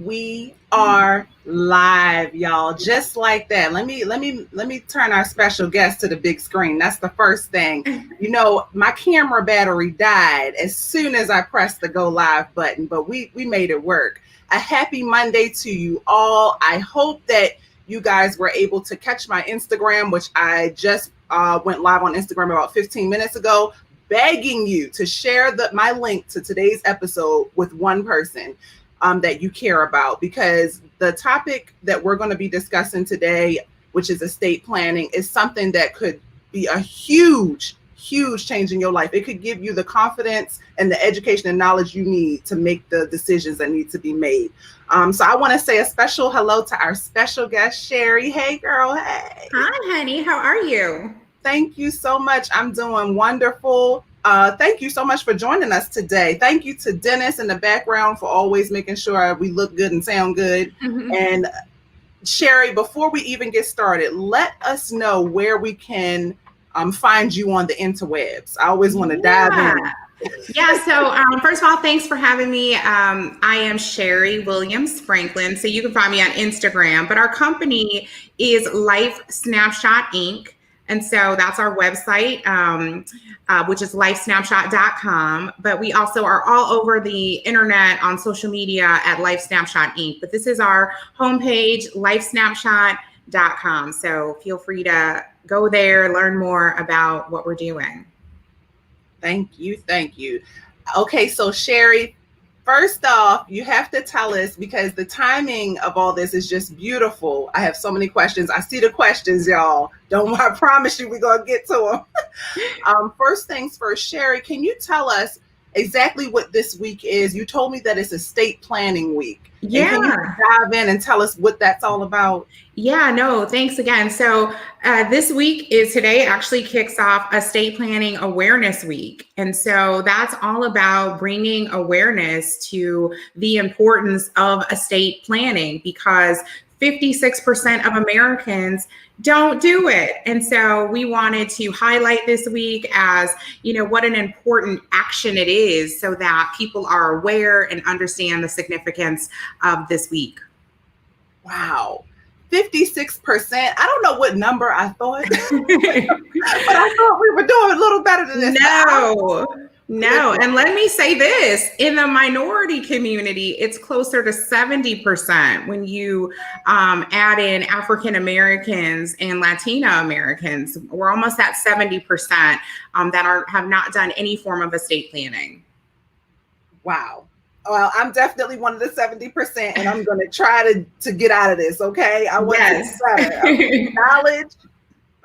we are live, y'all. Just like that. Let me turn our special guest to the big screen. That's the first thing. You know, my camera battery died as soon as I pressed the go live button, but we made it work. A happy Monday to you all. I hope that you guys were able to catch my Instagram, which I just went live on Instagram about 15 minutes ago, begging you to share my link to today's episode with one person that you care about, because the topic that we're going to be discussing today, which is estate planning, is something that could be a huge change in your life. It could give you the confidence and the education and knowledge you need to make the decisions that need to be made. So I want to say a special hello to our special guest, Cheri. Hey, girl. Hey. Hi, honey. How are you? Thank you so much. I'm doing wonderful. Thank you so much for joining us today. Thank you to Dennis in the background for always making sure we look good and sound good. Mm-hmm. And Cheri, before we even get started, let us know where we can find you on the interwebs. I always want to dive in. Yeah. So first of all, thanks for having me. I am Cheri Williams Franklin. So you can find me on Instagram, but our company is Life Snapshot Inc. And so that's our website, which is lifesnapshot.com. But we also are all over the internet on social media at Life Snapshot Inc. But this is our homepage, lifesnapshot.com. So feel free to go there, learn more about what we're doing. Thank you. Okay, so Cheri, first off, you have to tell us, because the timing of all this is just beautiful. I have so many questions. I see the questions, y'all. I promise you we're going to get to them. First things first, Cheri, can you tell us exactly what this week is? You told me that it's estate planning week. Yeah. And can you dive in and tell us what that's all about? Yeah, no, thanks again. So this week today actually kicks off Estate Planning Awareness Week. And so that's all about bringing awareness to the importance of estate planning, because 56% of Americans don't do it. And so we wanted to highlight this week as, what an important action it is, so that people are aware and understand the significance of this week. Wow. 56%. I don't know what number I thought, but I thought we were doing a little better than this. No. And let me say this, in the minority community, it's closer to 70% when you add in African Americans and Latino Americans. We're almost at 70% that have not done any form of estate planning. Wow. Well, I'm definitely one of the 70%, and I'm going to try to get out of this. Okay. I want to get better. Knowledge.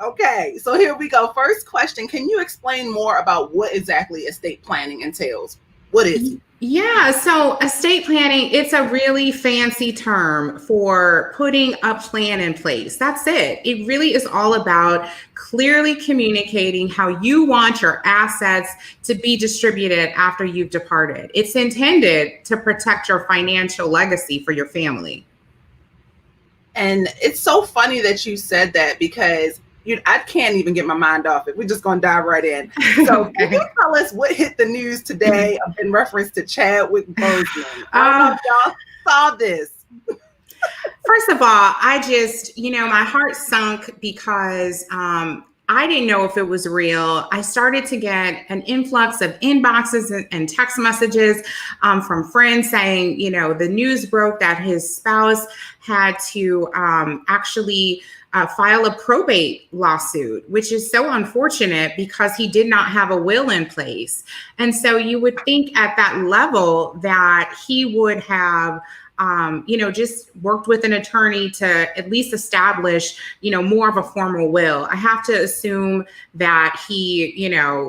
Okay. So here we go. First question. Can you explain more about what exactly estate planning entails? What is it? Yeah. So estate planning, it's a really fancy term for putting a plan in place. That's it. It really is all about clearly communicating how you want your assets to be distributed after you've departed. It's intended to protect your financial legacy for your family. And it's so funny that you said that, because I can't even get my mind off it. We're just going to dive right in. So Can you tell us what hit the news today in reference to Chadwick Boseman? I don't know if y'all saw this. First of all, I just, my heart sunk because I didn't know if it was real. I started to get an influx of inboxes and text messages from friends saying, the news broke that his spouse had to actually file a probate lawsuit, which is so unfortunate because he did not have a will in place. And so you would think at that level that he would have just worked with an attorney to at least establish, more of a formal will. I have to assume that he,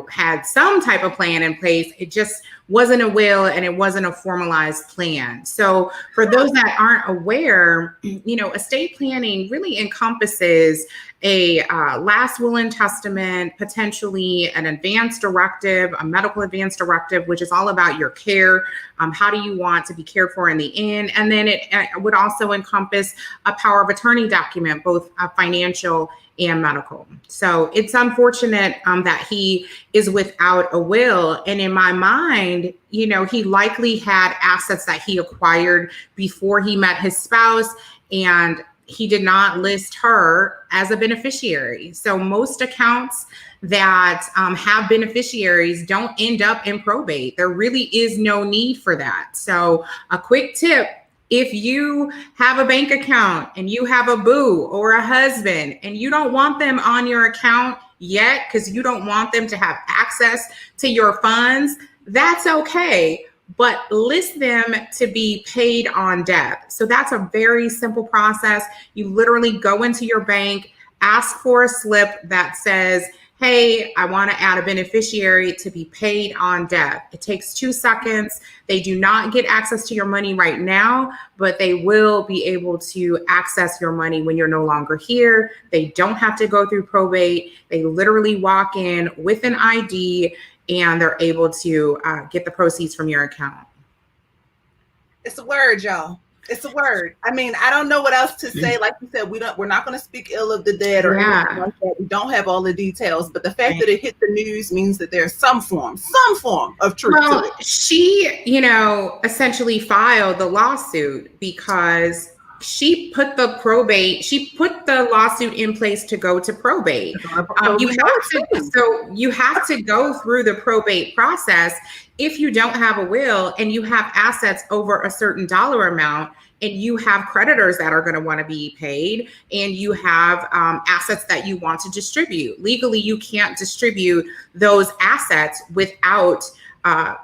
had some type of plan in place. It just wasn't a will and it wasn't a formalized plan. So for those that aren't aware, estate planning really encompasses a last will and testament, potentially an advance directive, a medical advance directive, which is all about your care. How do you want to be cared for in the end? And then it would also encompass a power of attorney document, both financial and medical. So it's unfortunate that he is without a will. And in my mind, you know, he likely had assets that he acquired before he met his spouse, and he did not list her as a beneficiary. So most accounts that have beneficiaries don't end up in probate. There really is no need for that. So a quick tip: if you have a bank account and you have a boo or a husband and you don't want them on your account yet because you don't want them to have access to your funds, that's okay. But list them to be paid on death. So that's a very simple process. You literally go into your bank, ask for a slip that says, hey, I want to add a beneficiary to be paid on death. It takes 2 seconds. They do not get access to your money right now, but they will be able to access your money when you're no longer here. They don't have to go through probate. They literally walk in with an ID and they're able to get the proceeds from your account. It's a word, y'all. It's a word. I mean, I don't know what else to say. Like you said, we're not going to speak ill of the dead or anything like that. We don't have all the details, but the fact that it hit the news means that there's some form of truth to it. She, you know, essentially filed the lawsuit because she put the lawsuit in place to go to probate. You have to go through the probate process if you don't have a will and you have assets over a certain dollar amount and you have creditors that are going to want to be paid and you have assets that you want to distribute. Legally, you can't distribute those assets without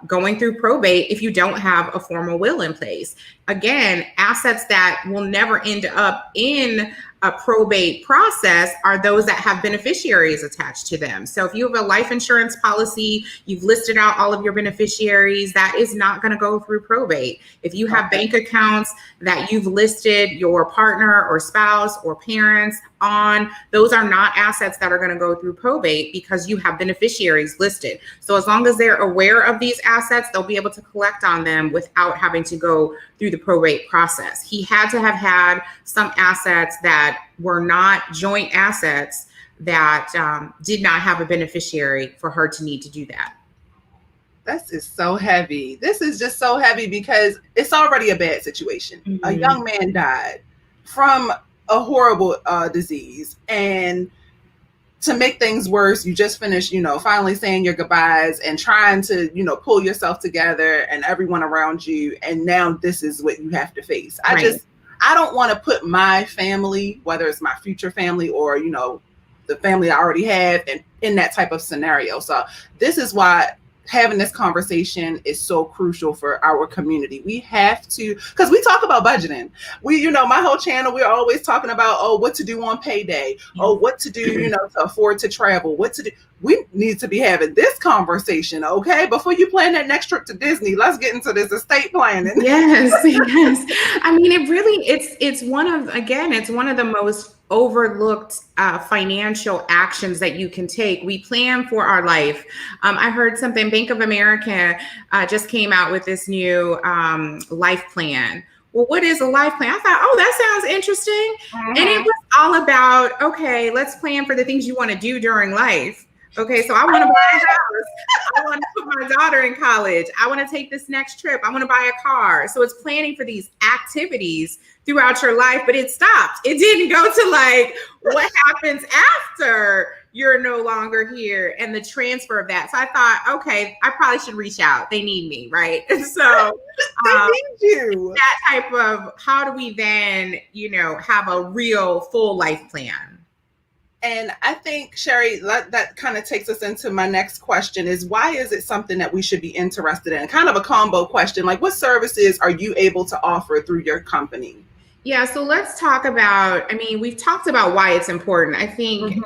going through probate if you don't have a formal will in place. Again, assets that will never end up in a probate process are those that have beneficiaries attached to them. So if you have a life insurance policy, you've listed out all of your beneficiaries, that is not going to go through probate. If you have bank accounts that you've listed your partner or spouse or parents on, those are not assets that are going to go through probate because you have beneficiaries listed. So as long as they're aware of these assets, they'll be able to collect on them without having to go through the probate process. He had to have had some assets that were not joint assets that did not have a beneficiary for her to need to do that. This is so heavy. This is just so heavy because it's already a bad situation. Mm-hmm. A young man died from a horrible disease, and to make things worse, you just finished, finally saying your goodbyes and trying to, pull yourself together and everyone around you. And now this is what you have to face. Right. I don't want to put my family, whether it's my future family or, the family I already have, in that type of scenario. So this is why having this conversation is so crucial for our community. We have to, because we talk about budgeting. My whole channel, we're always talking about, what to do on payday. What to do, to afford to travel, what to do. We need to be having this conversation, okay? Before you plan that next trip to Disney, let's get into this estate planning. Yes. I mean, it's one of the most overlooked financial actions that you can take. We plan for our life. I heard something, Bank of America just came out with this new life plan. Well, what is a life plan? I thought, that sounds interesting. Mm-hmm. And it was all about, okay, let's plan for the things you want to do during life. Okay, so I want to buy a house. I want to put my daughter in college. I want to take this next trip. I want to buy a car. So it's planning for these activities throughout your life, but it stopped. It didn't go to what happens after you're no longer here and the transfer of that. So I thought, okay, I probably should reach out. They need me, right? And so they need you. That type of, how do we then, have a real full life plan? And I think, Cheri, that kind of takes us into my next question is, why is it something that we should be interested in? Kind of a combo question, like what services are you able to offer through your company? Yeah, so let's talk about, we've talked about why it's important. I think,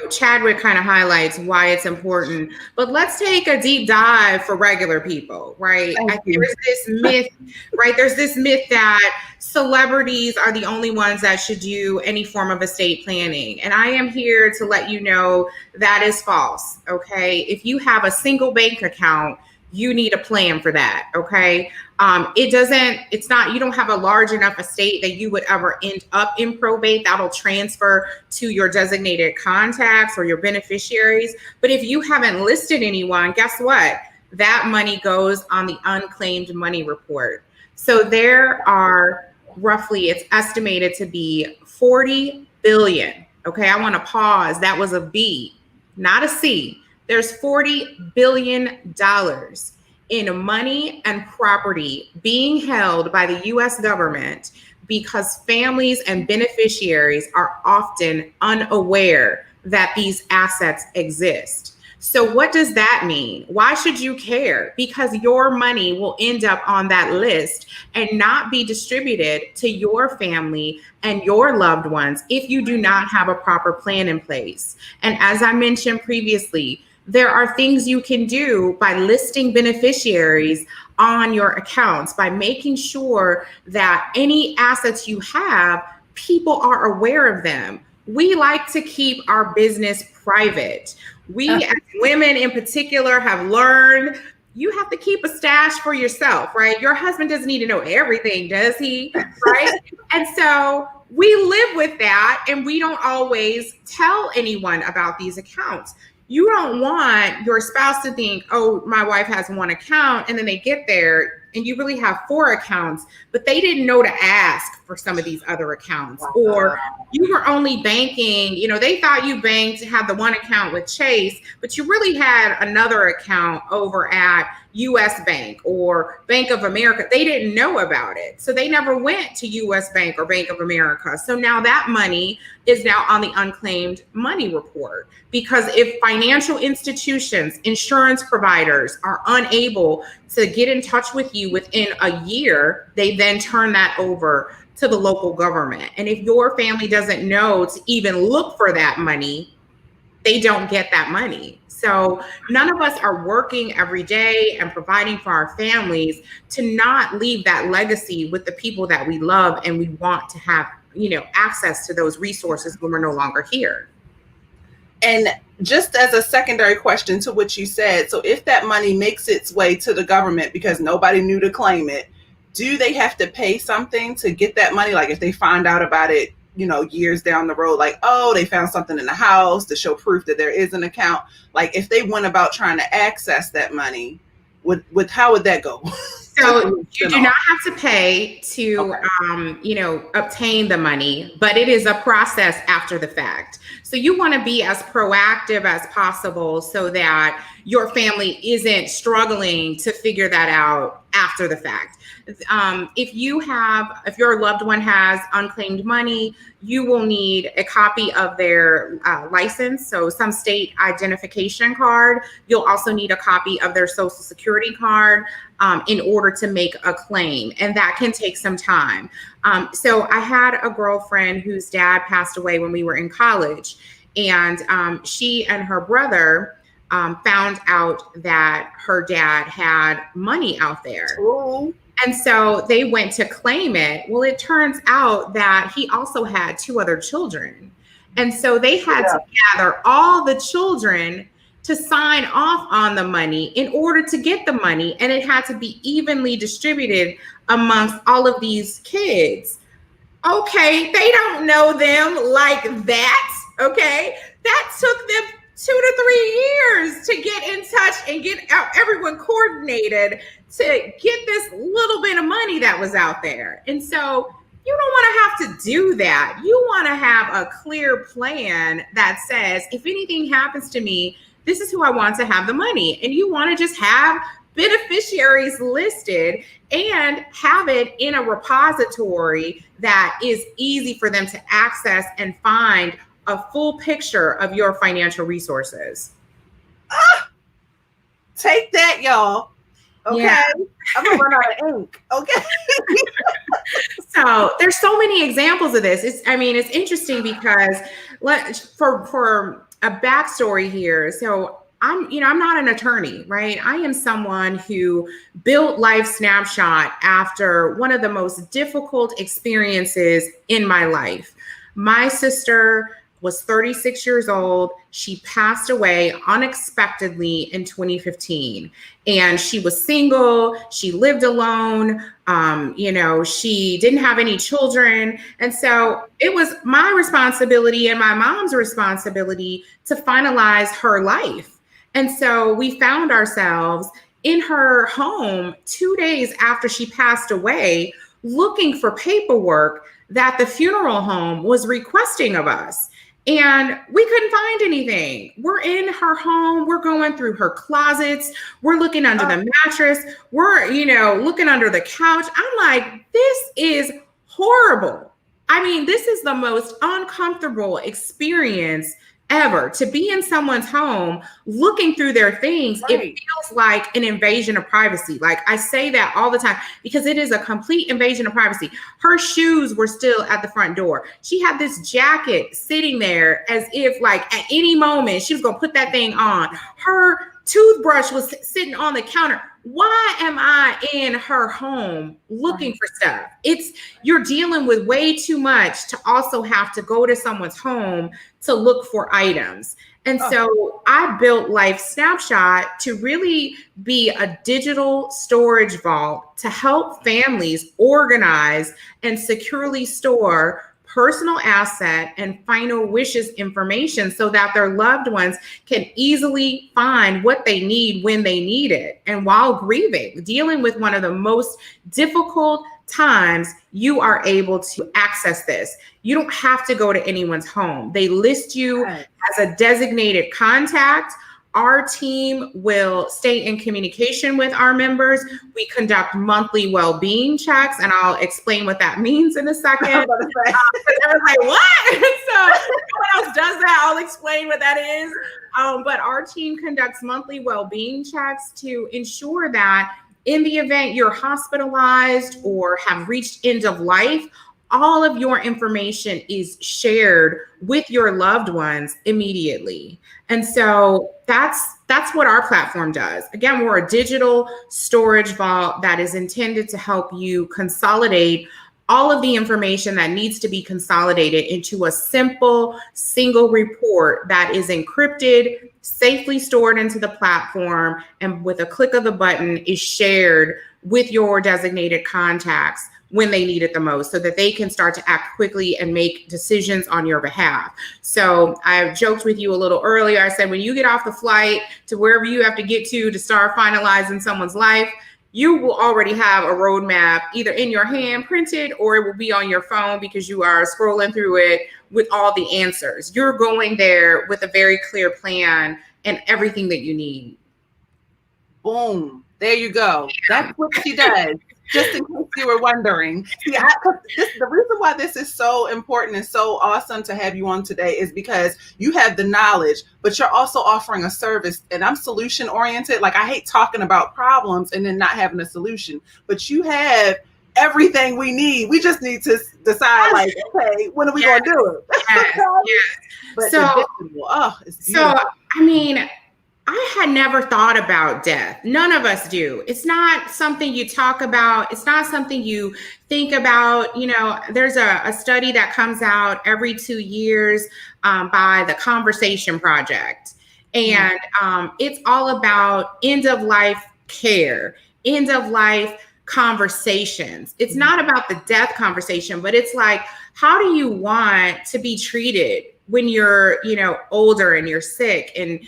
Chadwick kind of highlights why it's important, but let's take a deep dive for regular people, right? There's this myth, right? There's this myth that celebrities are the only ones that should do any form of estate planning. And I am here to let you know that is false, okay? If you have a single bank account, you need a plan for that. Okay. You don't have a large enough estate that you would ever end up in probate. That'll transfer to your designated contacts or your beneficiaries. But if you haven't listed anyone, guess what? That money goes on the unclaimed money report. So there are roughly, it's estimated to be 40 billion. Okay. I want to pause. That was a B, not a C. There's $40 billion in money and property being held by the US government because families and beneficiaries are often unaware that these assets exist. So what does that mean? Why should you care? Because your money will end up on that list and not be distributed to your family and your loved ones if you do not have a proper plan in place. And as I mentioned previously, there are things you can do by listing beneficiaries on your accounts, by making sure that any assets you have, people are aware of them. We like to keep our business private. We as women in particular have learned you have to keep a stash for yourself, right? Your husband doesn't need to know everything, does he? Right? And so we live with that, and we don't always tell anyone about these accounts. You don't want your spouse to think, oh, my wife has one account, and then they get there and you really have 4 accounts, but they didn't know to ask for some of these other accounts. Or you were only banking, they thought you banked, had the one account with Chase, but you really had another account over at US Bank or Bank of America. They didn't know about it. So they never went to US Bank or Bank of America. So now that money is now on the unclaimed money report, because if financial institutions, insurance providers are unable to get in touch with you within a year, they then turn that over to the local government. And if your family doesn't know to even look for that money, they don't get that money. So none of us are working every day and providing for our families to not leave that legacy with the people that we love and we want to have, access to those resources when we're no longer here. And just as a secondary question to what you said, so if that money makes its way to the government because nobody knew to claim it, do they have to pay something to get that money? Like if they find out about it, years down the road, like, oh, they found something in the house to show proof that there is an account. Like if they went about trying to access that money, how would that go? So you do not have to pay to, obtain the money, but it is a process after the fact. So you want to be as proactive as possible so that your family isn't struggling to figure that out after the fact. If your loved one has unclaimed money, you will need a copy of their license. So some state identification card. You'll also need a copy of their social security card in order to make a claim. And that can take some time. So I had a girlfriend whose dad passed away when we were in college. And she and her brother found out that her dad had money out there. Ooh. And so they went to claim it. Well, it turns out that he also had 2 other children. And so they had to gather all the children to sign off on the money in order to get the money. And it had to be evenly distributed amongst all of these kids. Okay, they don't know them like that. Okay, that took them 2 to 3 years to get in touch and get everyone coordinated to get this little bit of money that was out there. And so you don't want to have to do that. You want to have a clear plan that says, if anything happens to me, this is who I want to have the money. And you want to just have beneficiaries listed and have it in a repository that is easy for them to access and find a full picture of your financial resources. Take that, y'all. Okay. Yeah. I'm gonna run out of ink. Okay. So there's so many examples of this. It's interesting because for a backstory here. So I'm not an attorney, right? I am someone who built Life Snapshot after one of the most difficult experiences in my life. My sister was 36 years old. She passed away unexpectedly in 2015. And she was single. She lived alone. She didn't have any children. And so it was my responsibility and my mom's responsibility to finalize her life. And so we found ourselves in her home 2 days after she passed away, looking for paperwork that the funeral home was requesting of us. And we couldn't find anything. We're in her home. We're going through her closets. We're looking under the mattress. We're, looking under the couch. I'm like, this is horrible. I mean, this is the most uncomfortable experience ever, to be in someone's home looking through their things. Right. It feels like an invasion of privacy. Like, I say that all the time because it is a complete invasion of privacy. Her shoes were still at the front door. She had this jacket sitting there as if like at any moment she was going to put that thing on. Her toothbrush was sitting on the counter. Why am I in her home looking for stuff? You're dealing with way too much to also have to go to someone's home to look for items. And so I built Life Snapshot to really be a digital storage vault to help families organize and securely store personal asset and final wishes information so that their loved ones can easily find what they need when they need it. And while grieving, dealing with one of the most difficult times, you are able to access this. You don't have to go to anyone's home. They list you as a designated contact. Our team will stay in communication with our members. We conduct monthly well-being checks, and I'll explain what that means in a second. Everyone's like, what? So no one else does that. I'll explain what that is. But our team conducts monthly well-being checks to ensure that in the event you're hospitalized or have reached end of life, all of your information is shared with your loved ones immediately. And so that's what our platform does. Again, we're a digital storage vault that is intended to help you consolidate all of the information that needs to be consolidated into a simple single report that is encrypted, safely stored into the platform, and with a click of the button is shared with your designated contacts when they need it the most, so that they can start to act quickly and make decisions on your behalf. So I joked with you a little earlier. I said, when you get off the flight to wherever you have to get to start finalizing someone's life, you will already have a roadmap either in your hand printed, or it will be on your phone because you are scrolling through it with all the answers. You're going there with a very clear plan and everything that you need. Boom. There you go. That's what she does. Just in case you were wondering. See, the reason why this is so important and so awesome to have you on today is because you have the knowledge, but you're also offering a service, and I'm solution oriented. Like, I hate talking about problems and then not having a solution, but you have everything we need. We just need to decide, like, okay, when are we going to do it? But so, I mean, I had never thought about death. None of us do. It's not something you talk about. It's not something you think about. There's a study that comes out every 2 years by the Conversation Project. And it's all about end of life care, end of life conversations. It's not about the death conversation, but it's like, how do you want to be treated when you're, older and you're sick? And,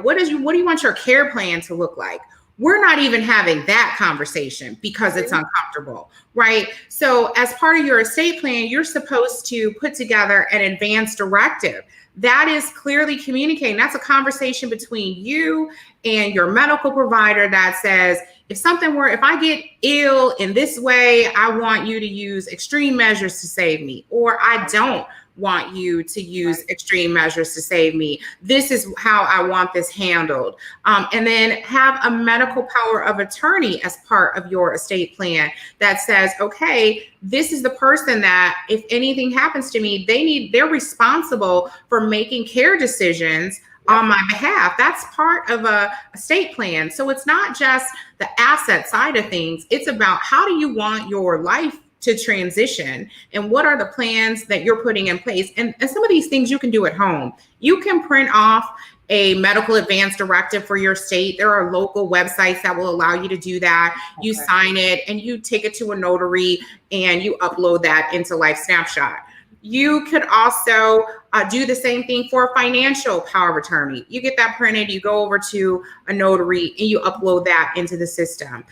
what do you want your care plan to look like? We're not even having that conversation because it's uncomfortable, right? So as part of your estate plan, you're supposed to put together an advance directive that is clearly communicating. That's a conversation between you and your medical provider that says, if I get ill in this way, I want you to use extreme measures to save me, or I don't want you to use extreme measures to save me. This is how I want this handled. And then have a medical power of attorney as part of your estate plan that says, okay, this is the person that if anything happens to me, they're responsible for making care decisions on my behalf. That's part of a estate plan. So it's not just the asset side of things. It's about, how do you want your life to transition, and what are the plans that you're putting in place. And some of these things you can do at home. You can print off a medical advance directive for your state. There are local websites that will allow you to do that. You sign it and you take it to a notary and you upload that into Life Snapshot. You could also do the same thing for a financial power of attorney. You get that printed, you go over to a notary and you upload that into the system.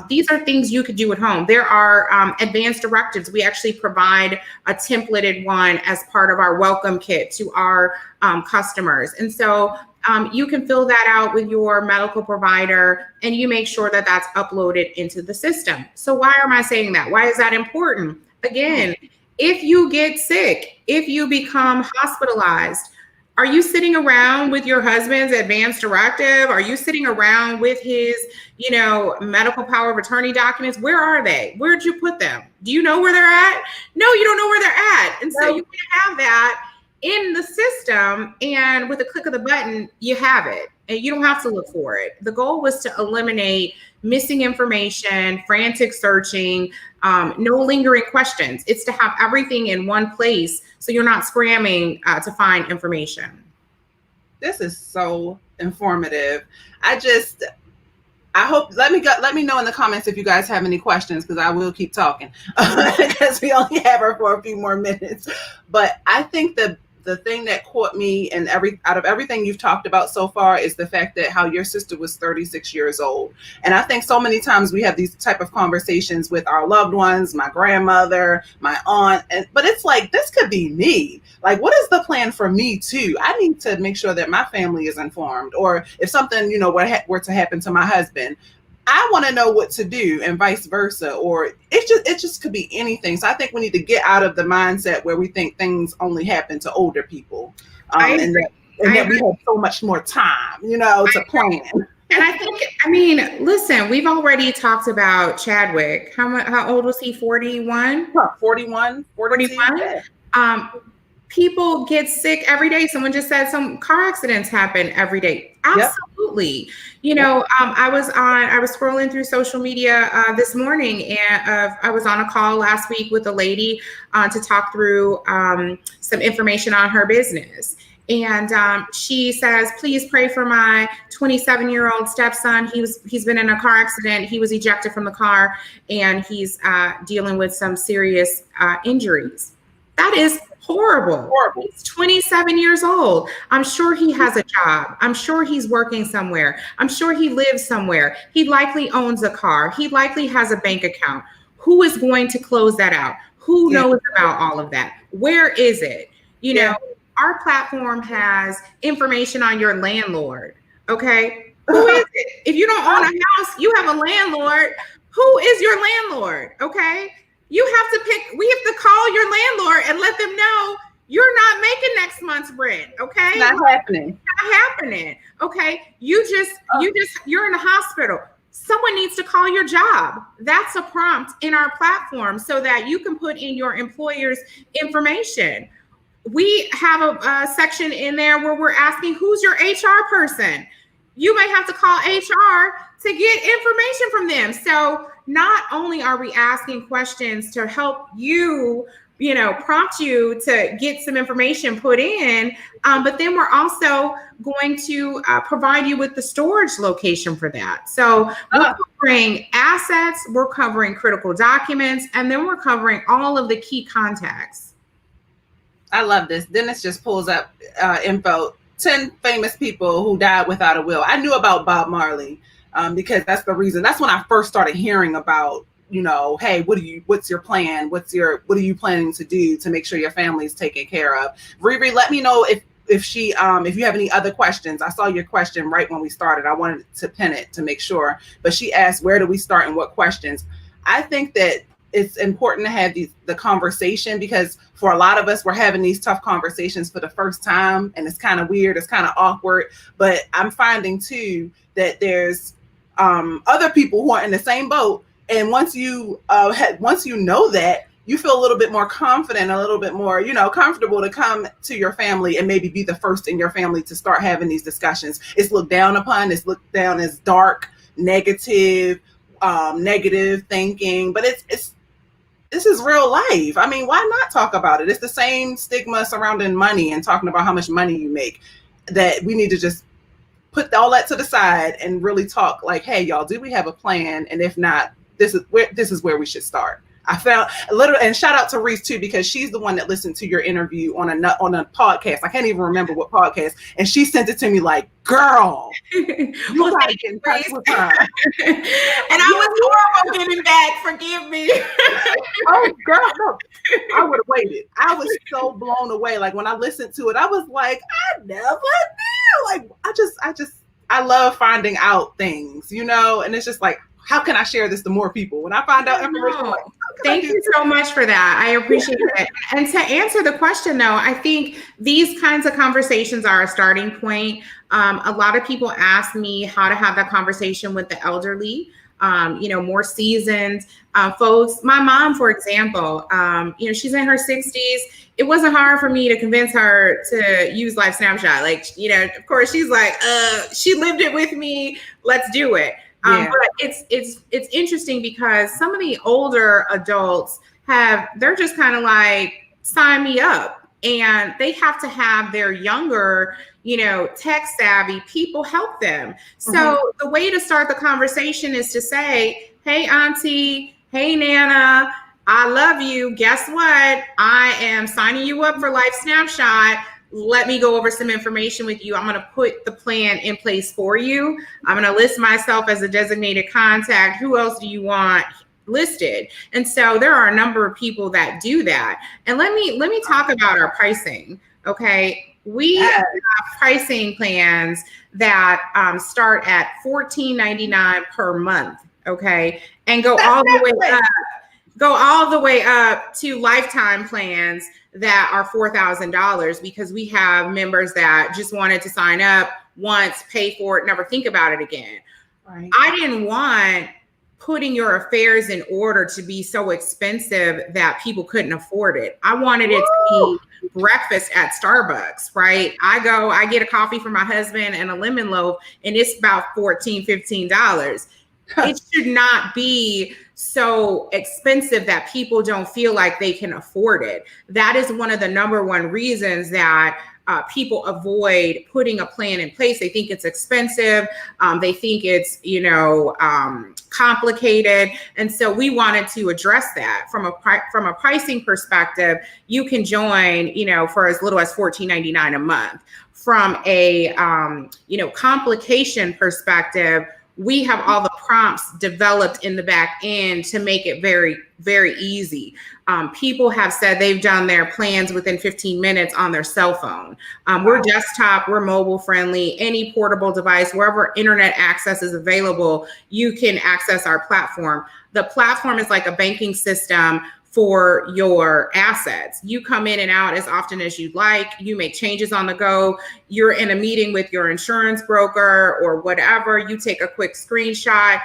These are things you could do at home. There are advanced directives. We actually provide a templated one as part of our welcome kit to our customers. And so you can fill that out with your medical provider and you make sure that that's uploaded into the system. So why am I saying that? Why is that important? Again, if you get sick, if you become hospitalized, are you sitting around with your husband's advance directive? Are you sitting around with his, medical power of attorney documents? Where are they? Where'd you put them? Do you know where they're at? No, you don't know where they're at. And so you can have that in the system, and with a click of the button, you have it. And you don't have to look for it. The goal was to eliminate missing information, frantic searching, no lingering questions. It's to have everything in one place so you're not scrambling to find information. This is so informative. I hope, let me know in the comments if you guys have any questions, because I will keep talking because we only have her for a few more minutes. But I think the thing that caught me and out of everything you've talked about so far is the fact that how your sister was 36 years old. And I think so many times we have these type of conversations with our loved ones, my grandmother, my aunt, but it's like, this could be me. Like, what is the plan for me too? I need to make sure that my family is informed, or if something, were to happen to my husband, I want to know what to do, and vice versa. Or it just could be anything. So I think we need to get out of the mindset where we think things only happen to older people, and that we have so much more time, to plan. And I mean, listen, we've already talked about Chadwick. How old was he? 41? 41. People get sick every day. Someone just said some car accidents happen every day. Absolutely. Yep. I was scrolling through social media this morning, and I was on a call last week with a lady to talk through some information on her business. And she says, please pray for my 27-year-old stepson. He's been in a car accident. He was ejected from the car, and he's dealing with some serious injuries. That is horrible. He's 27 years old. I'm sure he has a job. I'm sure he's working somewhere. I'm sure he lives somewhere. He likely owns a car. He likely has a bank account. Who is going to close that out? Who knows about all of that? Where is it? Our platform has information on your landlord. Okay. Who is it? If you don't own a house, you have a landlord. Who is your landlord? Okay. We have to call your landlord and let them know you're not making next month's rent. Okay. It's not happening. It's not happening. Okay. You're in the hospital. Someone needs to call your job. That's a prompt in our platform so that you can put in your employer's information. We have a section in there where we're asking, who's your HR person? You may have to call HR to get information from them. So not only are we asking questions to help you, prompt you to get some information put in, but then we're also going to provide you with the storage location for that. So we're covering assets, we're covering critical documents, and then we're covering all of the key contacts. I love this. Dennis just pulls up info. 10 famous people who died without a will. I knew about Bob Marley because that's the reason. That's when I first started hearing about, hey, what's your plan? What are you planning to do to make sure your family's taken care of? Riri, let me know if you have any other questions. I saw your question right when we started. I wanted to pin it to make sure, but she asked, where do we start and what questions? I think that it's important to have the conversation, because for a lot of us, we're having these tough conversations for the first time, and it's kind of weird, it's kind of awkward. But I'm finding too that there's other people who are in the same boat, and once you know that, you feel a little bit more confident, a little bit more, comfortable to come to your family and maybe be the first in your family to start having these discussions. It's looked down upon. It's looked down as dark, negative thinking, but this is is real life. I mean, why not talk about it? It's the same stigma surrounding money and talking about how much money you make, that we need to just put all that to the side and really talk like, hey, y'all, do we have a plan? And if not, this is where we should start. I found a little, and shout out to Reese too, because she's the one that listened to your interview on a podcast. I can't even remember what podcast, and she sent it to me like, "Girl, you gotta get in touch with her." And I was horrible getting back. Forgive me. Oh, girl, no, I would have waited. I was so blown away. Like when I listened to it, I was like, I never knew. Like I love finding out things, and it's just like, how can I share this to more people? When I find out information, like, thank you so much for that. I appreciate it. And to answer the question, though, I think these kinds of conversations are a starting point. A lot of people ask me how to have that conversation with the elderly, more seasoned folks. My mom, for example, she's in her 60s. It wasn't hard for me to convince her to use Life Snapshot. Like, of course, she's like, she lived it with me. Let's do it. But it's interesting because some of the older adults they're just kind of like, sign me up, and they have to have their younger, tech savvy people help them. So the way to start the conversation is to say, hey, auntie, hey, Nana, I love you. Guess what? I am signing you up for Life Snapshot. Let me go over some information with you. I'm going to put the plan in place for you. I'm going to list myself as a designated contact. Who else do you want listed? And so there are a number of people that do that. And let me talk about our pricing. Okay. We have pricing plans that start at $14.99 per month. Okay. And go all the way up to lifetime plans that are $4,000, because we have members that just wanted to sign up once, pay for it, never think about it again. Right. I didn't want putting your affairs in order to be so expensive that people couldn't afford it. I wanted it to be breakfast at Starbucks, right? I get a coffee for my husband and a lemon loaf, and it's about $14, $15. It should not be so expensive that people don't feel like they can afford it. That is one of the number one reasons that people avoid putting a plan in place. They think it's expensive. They think it's, complicated. And so we wanted to address that from a pricing perspective. You can join, for as little as $14.99 a month. From a, complication perspective, we have all the prompts developed in the back end to make it very, very easy. People have said they've done their plans within 15 minutes on their cell phone. We're desktop, we're mobile friendly, any portable device, wherever internet access is available, you can access our platform. The platform is like a banking system for your assets. You come in and out as often as you'd like. You make changes on the go. You're in a meeting with your insurance broker or whatever. You take a quick screenshot,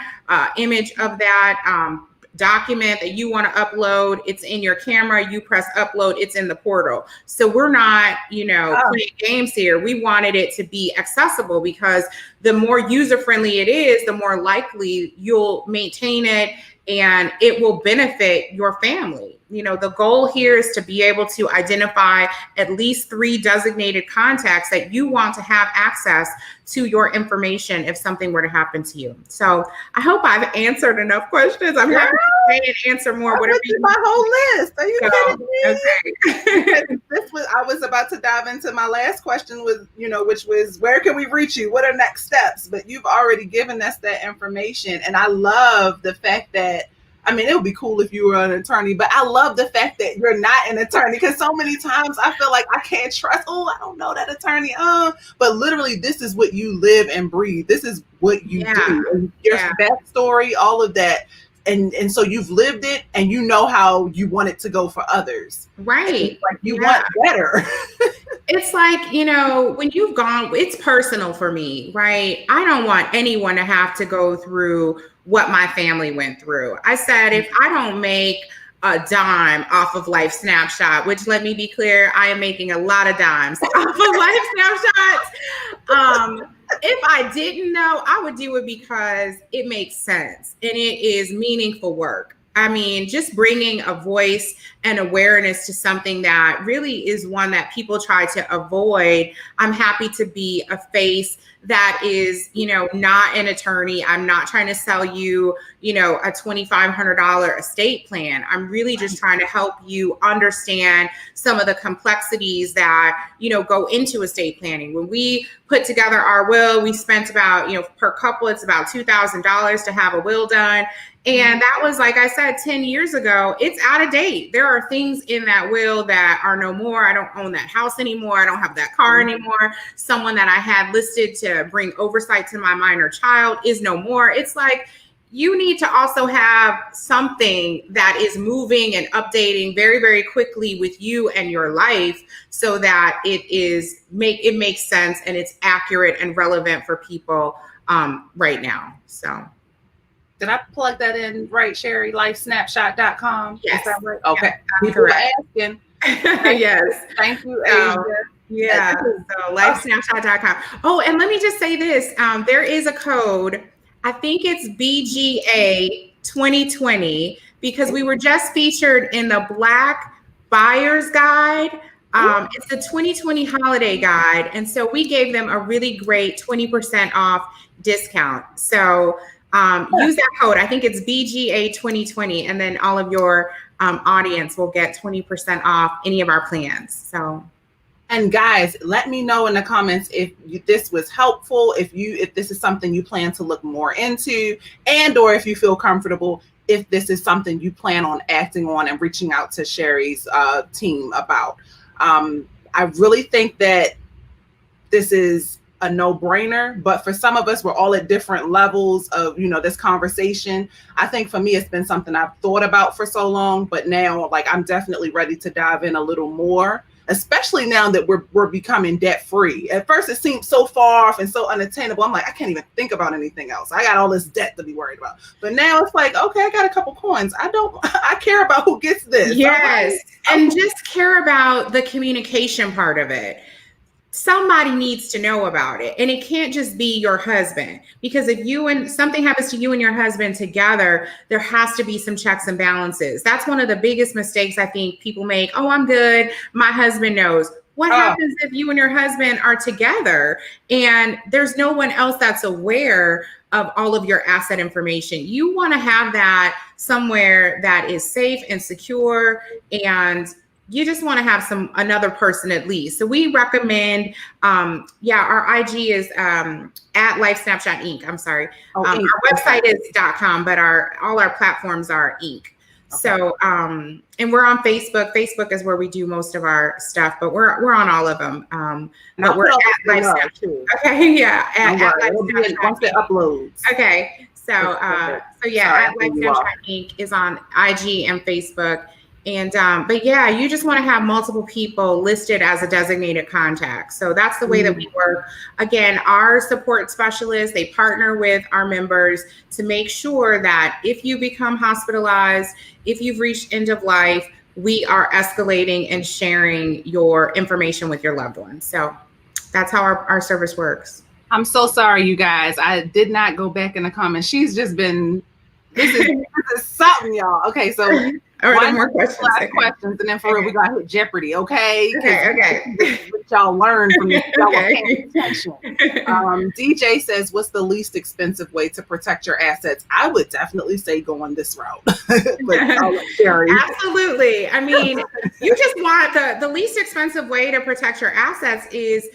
image of that document that you want to upload. It's in your camera. You press upload. It's in the portal. So we're not, playing games here. We wanted it to be accessible, because the more user-friendly it is, the more likely you'll maintain it and it will benefit your family. The goal here is to be able to identify at least 3 designated contacts that you want to have access to your information if something were to happen to you. So I hope I've answered enough questions. I'm happy to stay and answer more. Whatever. My whole list. Are you kidding me? Okay. I was about to dive into my last question, which was, where can we reach you? What are next steps? But you've already given us that information. And I love the fact that, it would be cool if you were an attorney, but I love the fact that you're not an attorney, because so many times I feel like I can't trust, I don't know that attorney. But literally, this is what you live and breathe. This is what you do. And your backstory, all of that. And so you've lived it, and you know how you want it to go for others. Right. Like you want better. It's like, when you've gone, it's personal for me, right? I don't want anyone to have to go through what my family went through. I said, if I don't make a dime off of Life Snapshot, which, let me be clear, I am making a lot of dimes off of Life Snapshots. If I didn't know, I would do it because it makes sense and it is meaningful work. I mean, just bringing a voice and awareness to something that really is one that people try to avoid. I'm happy to be a face that is, not an attorney. I'm not trying to sell you, a $2,500 estate plan. I'm really just trying to help you understand some of the complexities that, go into estate planning. When we put together our will, we spent about, per couple, it's about $2,000 to have a will done. And that was, like I said, 10 years ago. It's out of date. There are things in that will that are no more. I don't own that house anymore. I don't have that car anymore. Someone that I had listed to bring oversight to my minor child is no more. It's like, you need to also have something that is moving and updating very, very quickly with you and your life, so that it makes sense and it's accurate and relevant for people right now. So. Did I plug that in right, Cheri? LifeSnapshot.com? Yes. Is that right? Okay. Yeah, people are asking. Yes. Thank you, Asia. Yeah. So LifeSnapshot.com. Oh, and let me just say this. There is a code. I think it's BGA 2020, because we were just featured in the Black Buyer's Guide. It's the 2020 holiday guide. And so we gave them a really great 20% off discount. So use that code. I think it's BGA 2020, and then all of your audience will get 20% off any of our plans. So, and guys, let me know in the comments if this was helpful, if this is something you plan to look more into, and or if you feel comfortable, if this is something you plan on acting on and reaching out to Cheri's team about. I really think that this is a no-brainer, but for some of us, we're all at different levels of, this conversation. I think for me, it's been something I've thought about for so long, but now, like, I'm definitely ready to dive in a little more, especially now that we're becoming debt-free. At first, it seemed so far off and so unattainable. I'm like, I can't even think about anything else. I got all this debt to be worried about. But now it's like, okay, I got a couple coins. I care about who gets this. Yes. And just care about the communication part of it. Somebody needs to know about it. And it can't just be your husband, because if something happens to you and your husband together, there has to be some checks and balances. That's one of the biggest mistakes I think people make. Oh, I'm good. My husband knows. What happens if you and your husband are together and there's no one else that's aware of all of your asset information? You want to have that somewhere that is safe and secure, and you just want to have another person at least. So we recommend, our IG is at Life Snapshot Inc. I'm sorry. Our website is .com, but all our platforms are Inc. Okay. So, and we're on Facebook. Facebook is where we do most of our stuff, but we're on all of them. But we're at Life Snapshot. Okay, yeah. At Life Snapshot once it uploads. Okay. So, at Life Snapshot Inc. is on IG and Facebook. And, but yeah, you just want to have multiple people listed as a designated contact. So that's the way that we work. Again, our support specialists, they partner with our members to make sure that if you become hospitalized, if you've reached end of life, we are escalating and sharing your information with your loved ones. So that's how our service works. I'm so sorry, you guys. I did not go back in the comments. She's just been, this is something, y'all. Okay, so all right, more questions. Questions, and then for real, we got to hit Jeopardy, okay? Okay. What y'all learn from this, y'all are paying attention. DJ says, what's the least expensive way to protect your assets? I would definitely say going this route. Absolutely. I mean, you just want the least expensive way to protect your assets is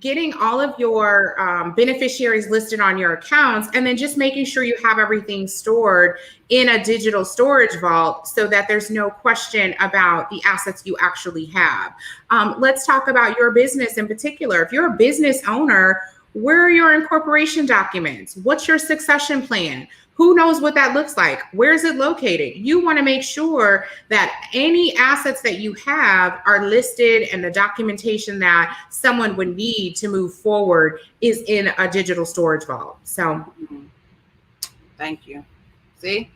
getting all of your beneficiaries listed on your accounts, and then just making sure you have everything stored in a digital storage vault so that there's no question about the assets you actually have. Let's talk about your business in particular. If you're a business owner, where are your incorporation documents? What's your succession plan? Who knows what that looks like? Where is it located? You want to make sure that any assets that you have are listed, and the documentation that someone would need to move forward is in a digital storage vault. So thank you. See,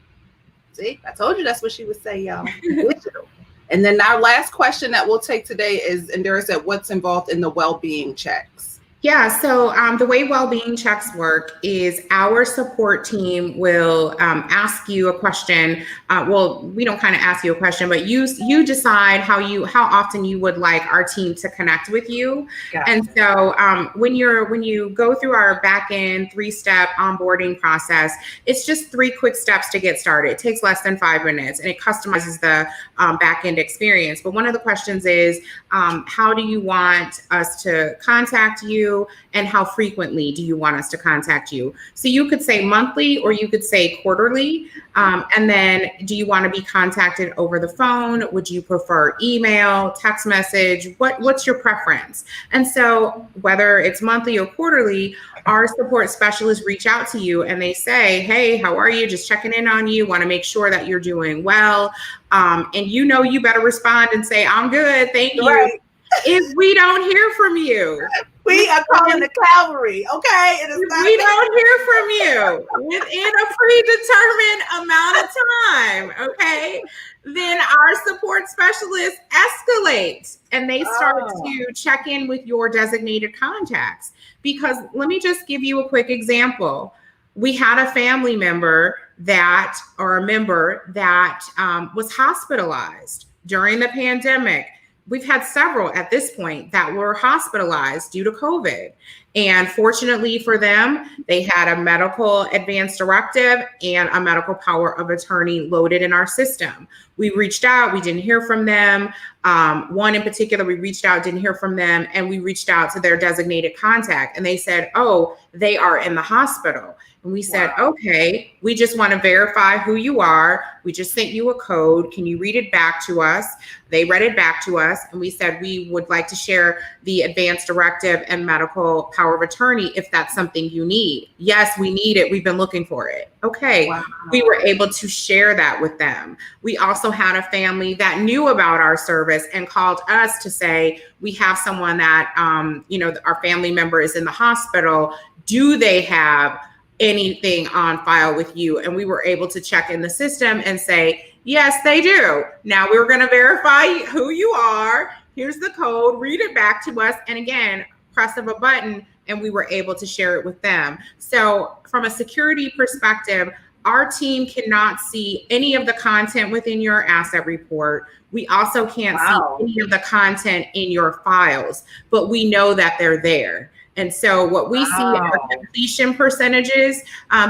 I told you that's what she would say, y'all. Digital. And then our last question that we'll take today is, and there is that what's involved in the well-being checks? Yeah, so the way well-being checks work is our support team will ask you a question. Well, we don't kind of ask you a question, but you decide how often you would like our team to connect with you. Gotcha. And so when you go through our back-end 3-step onboarding process, it's just 3 quick steps to get started. It takes less than 5 minutes, and it customizes the back-end experience. But one of the questions is, how do you want us to contact you? And how frequently do you want us to contact you? So you could say monthly, or you could say quarterly. And then, do you want to be contacted over the phone? Would you prefer email, text message? What's your preference? And so whether it's monthly or quarterly, our support specialists reach out to you and they say, hey, how are you? Just checking in on you. Want to make sure that you're doing well. And you better respond and say, I'm good, thank you. Right. If we don't hear from you, we are calling the cavalry, okay? If we don't hear from you within a predetermined amount of time, okay, then our support specialists escalate and they start to check in with your designated contacts. Because let me just give you a quick example. We had a family member that was hospitalized during the pandemic. We've had several at this point that were hospitalized due to COVID. And fortunately for them, they had a medical advance directive and a medical power of attorney loaded in our system. We reached out, we didn't hear from them. One in particular, we reached out, didn't hear from them, and we reached out to their designated contact and they said, oh, they are in the hospital. And we said, okay, we just want to verify who you are. We just sent you a code. Can you read it back to us? They read it back to us. And we said, we would like to share the advance directive and medical power of attorney if that's something you need. Yes, we need it. We've been looking for it. Okay. Wow. We were able to share that with them. We also had a family that knew about our service and called us to say, we have someone that, our family member is in the hospital. Do they have anything on file with you? And we were able to check in the system and say, yes, they do. Now we're going to verify who you are. Here's the code, read it back to us. And again, press of a button, and we were able to share it with them. So from a security perspective, our team cannot see any of the content within your asset report. We also can't see any of the content in your files, but we know that they're there. And so what we see are completion percentages,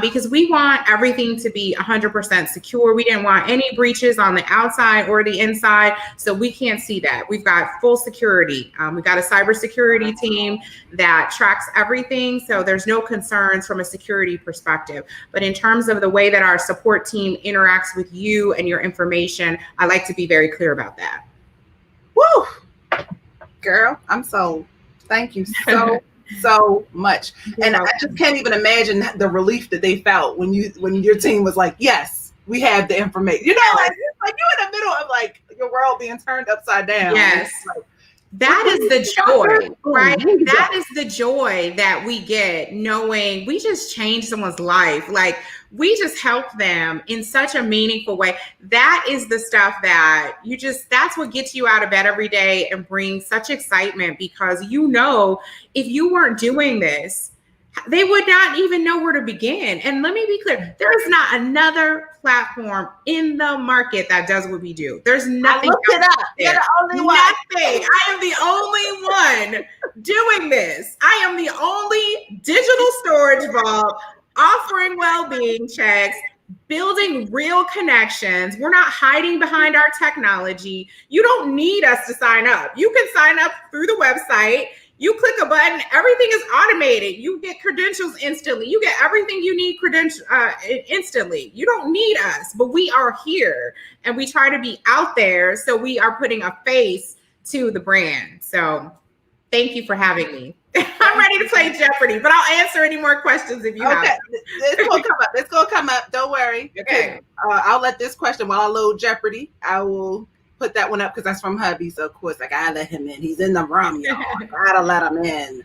because we want everything to be 100% secure. We didn't want any breaches on the outside or the inside. So we can't see that. We've got full security. We've got a cybersecurity team that tracks everything. So there's no concerns from a security perspective. But in terms of the way that our support team interacts with you and your information, I like to be very clear about that. Woo! Girl, I'm sold. Thank you so much. And I just can't even imagine the relief that they felt when your team was like, yes, we have the information. Like you're in the middle of like your world being turned upside down. Yes. That is the joy, right? That is the joy that we get knowing we just changed someone's life. Like we just help them in such a meaningful way. That is the stuff that that's what gets you out of bed every day and brings such excitement, because if you weren't doing this, they would not even know where to begin. And let me be clear, there is not another platform in the market that does what we do. There's nothing. I looked it up. You're the only one. Nothing. I am the only one doing this. I am the only digital storage vault offering well-being checks, building real connections. We're not hiding behind our technology. You don't need us to sign up. You can sign up through the website. You click a button, everything is automated. You get credentials instantly. You get everything you need instantly. You don't need us, but we are here and we try to be out there. So we are putting a face to the brand. So thank you for having me. I'm ready to play Jeopardy, but I'll answer any more questions if you have. Okay, it's gonna come up. Don't worry. Okay. I'll let this question while I load Jeopardy. I will put that one up because that's from hubby. So of course I gotta let him in. He's in the room, y'all. I gotta let him in.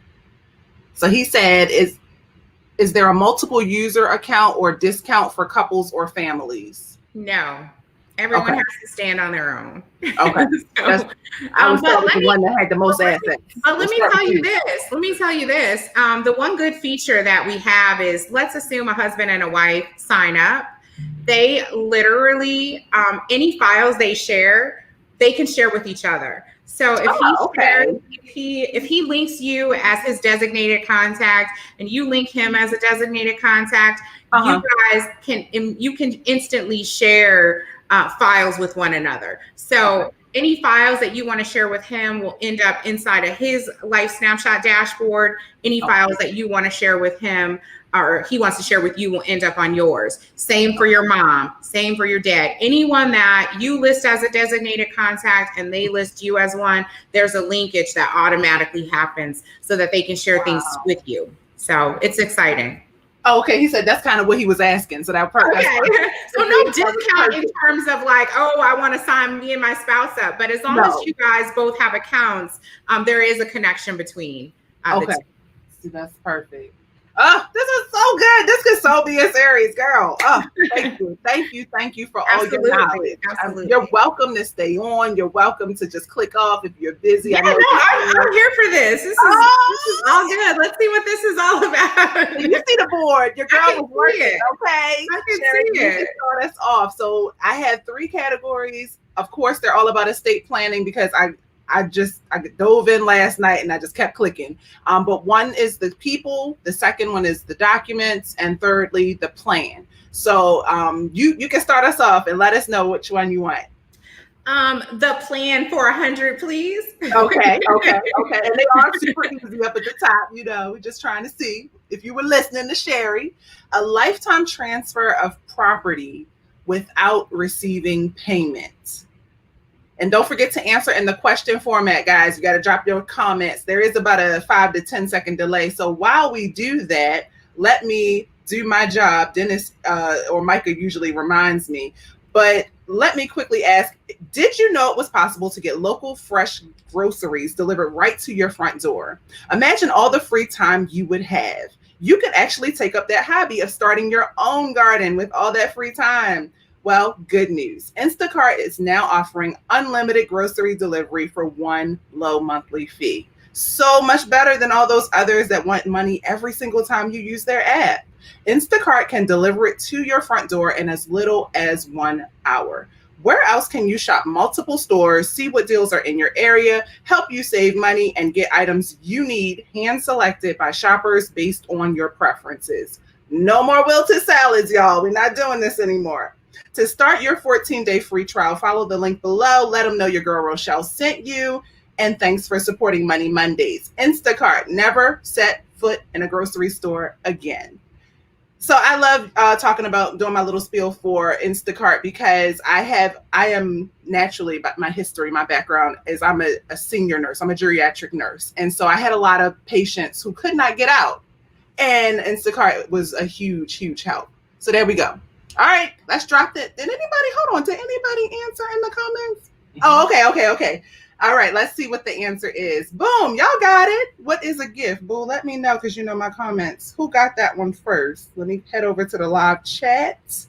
So he said, is there a multiple user account or discount for couples or families? No. Everyone has to stand on their own. Okay. So, I was the one that had the most assets. But let me tell you this. The one good feature that we have is, let's assume a husband and a wife sign up. They literally, any files they share, they can share with each other. So if he links you as his designated contact and you link him as a designated contact, you guys can instantly share files with one another. So any files that you want to share with him will end up inside of his Life Snapshot dashboard. Any files that you want to share with him or he wants to share with you will end up on yours. Same for your mom, same for your dad. Anyone that you list as a designated contact and they list you as one, there's a linkage that automatically happens so that they can share things with you. So it's exciting. Oh, okay. He said that's kind of what he was asking. So that part. Okay. So no discount in terms of like, oh, I want to sign me and my spouse up. But as long as you guys both have accounts, there is a connection between. Okay. See, that's perfect. Oh, this is so good. This could so be a series, girl. Oh, thank you for all your knowledge. Absolutely. You're welcome to stay on. You're welcome to just click off if you're busy. Yeah, I'm here for this. This is all good. Let's see what this is all about. You see the board. Your girl was working. Okay. I can Cheri, see it. Start us off. So I had 3 categories. Of course, they're all about estate planning because I dove in last night and I just kept clicking. But one is the people, the second one is the documents, and thirdly, the plan. So you can start us off and let us know which one you want. The plan for 100, please. Okay. And they are super easy up at the top. We're just trying to see if you were listening to Cheri. A lifetime transfer of property without receiving payment. And don't forget to answer in the question format, guys. You got to drop your comments. There is about a 5 to 10 second delay. So while we do that, let me do my job. Dennis or Micah usually reminds me. But let me quickly ask, did you know it was possible to get local fresh groceries delivered right to your front door? Imagine all the free time you would have. You could actually take up that hobby of starting your own garden with all that free time. Well, good news. Instacart is now offering unlimited grocery delivery for one low monthly fee. So much better than all those others that want money every single time you use their app. Instacart can deliver it to your front door in as little as 1 hour. Where else can you shop multiple stores, see what deals are in your area, help you save money, and get items you need hand-selected by shoppers based on your preferences? No more wilted salads, y'all. We're not doing this anymore. To start your 14-day free trial, follow the link below. Let them know your girl Rochelle sent you. And thanks for supporting Money Mondays. Instacart, never set foot in a grocery store again. So I love talking about doing my little spiel for Instacart because I am naturally, but my history, my background is I'm a senior nurse. I'm a geriatric nurse. And so I had a lot of patients who could not get out. And Instacart was a huge, huge help. So there we go. All right, let's drop it. Did anybody answer in the comments? Oh, okay. All right, let's see what the answer is. Boom, y'all got it. What is a gift? Boo, let me know because you know my comments. Who got that one first? Let me head over to the live chat.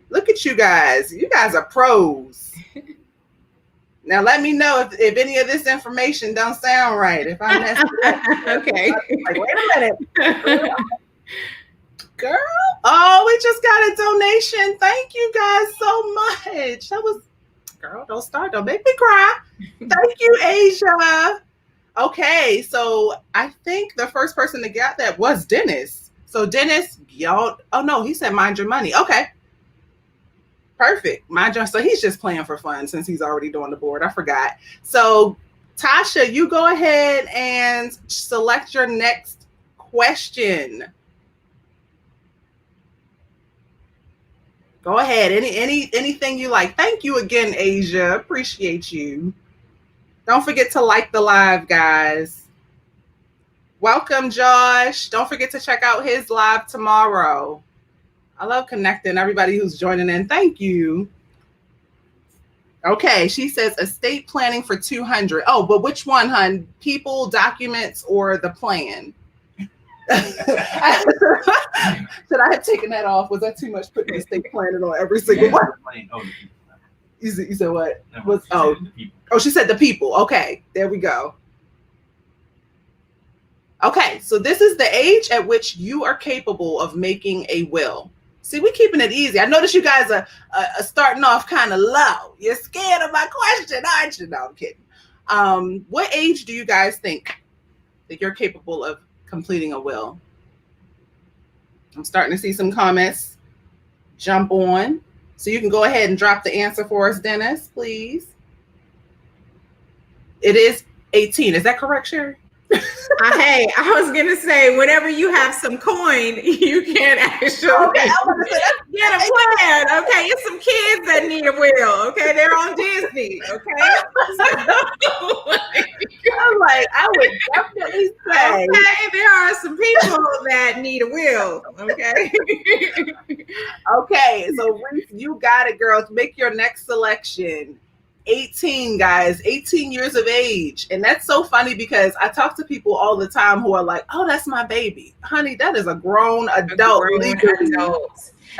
Look at you guys. You guys are pros. Now let me know if any of this information don't sound right. If I messed it up. Okay. Like, wait a minute. Girl. Oh, we just got a donation. Thank you guys so much. That was, girl, don't make me cry. Thank you, Asia. Okay, so I think the first person that got that was Dennis. So Dennis, y'all, oh no, he said mind your money. Okay. Perfect. Mind your, so he's just playing for fun since he's already doing the board. I forgot. So Tasha, you go ahead and select your next question. Go ahead. Anything you like. Thank you again, Asia. Appreciate you. Don't forget to like the live, guys. Welcome, Josh. Don't forget to check out his live tomorrow. I love connecting everybody who's joining in. Thank you. Okay, she says estate planning for 200. Oh, but which one, hun? People, documents, or the plan? Should I have taken that off? Was that too much putting estate planning on every single one? You said what? No, She said the people. Okay, there we go. Okay, so this is the age at which you are capable of making a will. See, we're keeping it easy. I notice you guys are starting off kind of low. You're scared of my question, aren't you? No, I'm kidding. What age do you guys think that you're capable of completing a will? I'm starting to see some comments jump on. So you can go ahead and drop the answer for us, Dennis, please. It is 18. Is that correct, Cheri? Hey, I was gonna say, whenever you have some coin, you can actually get a plan. Okay, it's some kids that need a will. Okay, they're on Disney. Okay, I'm like, I would definitely say. Okay, there are some people that need a will. Okay. Okay, so Reese, you got it, girls. Make your next selection. 18, guys, 18 years of age. And that's so funny because I talk to people all the time who are like, oh, that's my baby. Honey, that is a grown adult.